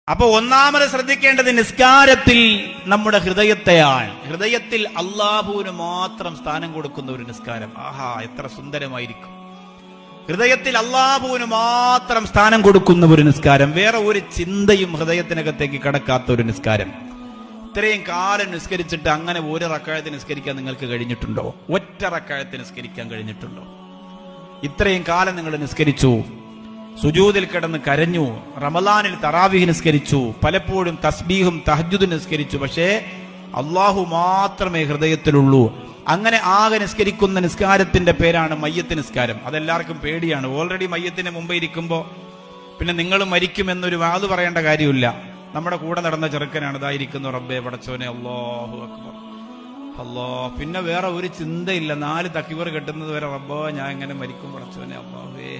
അപ്പൊ ഒന്നാമത് ശ്രദ്ധിക്കേണ്ടത് നിസ്കാരത്തിൽ നമ്മുടെ ഹൃദയത്തെയാണ്. ഹൃദയത്തിൽ അള്ളാഹുവിന് മാത്രം സ്ഥാനം കൊടുക്കുന്ന ഒരു നിസ്കാരം. ആഹാ, എത്ര സുന്ദരമായിരിക്കും! ഹൃദയത്തിൽ അള്ളാഹുവിന് മാത്രം സ്ഥാനം കൊടുക്കുന്ന ഒരു നിസ്കാരം, വേറെ ഒരു ചിന്തയും ഹൃദയത്തിനകത്തേക്ക് കടക്കാത്ത ഒരു നിസ്കാരം. ഇത്രയും കാലം നിസ്കരിച്ചിട്ട് അങ്ങനെ ഒരു റക്അത്ത് നിസ്കരിക്കാൻ നിങ്ങൾക്ക് കഴിഞ്ഞിട്ടുണ്ടോ? ഒറ്റ റക്അത്ത് നിസ്കരിക്കാൻ കഴിഞ്ഞിട്ടുണ്ടോ? ഇത്രയും കാലം നിങ്ങൾ നിസ്കരിച്ചു, സുജൂദിൽ കിടന്ന് കരഞ്ഞു, റമളാനിൽ തറാവീഹ് നിസ്കരിച്ചു, പലപ്പോഴും തസ്ബീഹും തഹജ്ജുദും നിസ്കരിച്ചു, പക്ഷേ അള്ളാഹു മാത്രമേ ഹൃദയത്തിലുള്ളൂ. അങ്ങനെ ആകെ നിസ്കരിക്കുന്ന നിസ്കാരത്തിന്റെ പേരാണ് മയ്യത്ത് നിസ്കാരം. അതെല്ലാവർക്കും പേടിയാണ്. ഓൾറെഡി മയ്യത്തിന് മുമ്പ് ഇരിക്കുമ്പോൾ പിന്നെ നിങ്ങൾ മരിക്കുമെന്നൊരു വാത് പറയേണ്ട കാര്യമില്ല. നമ്മുടെ കൂടെ നടന്ന ചെറുക്കനാണ്, ഇതായിരിക്കുന്നു, റബ്ബേ പടച്ചോനെ, അല്ലാഹു അക്ബർ, അല്ലാഹ്. പിന്നെ വേറെ ഒരു ചിന്തയില്ല. 4 തക്ബീർ കെട്ടുന്നത് വരെ റബ്ബോ ഞാൻ എങ്ങനെ മരിക്കും പടച്ചോനെ, അല്ലാഹുവേ.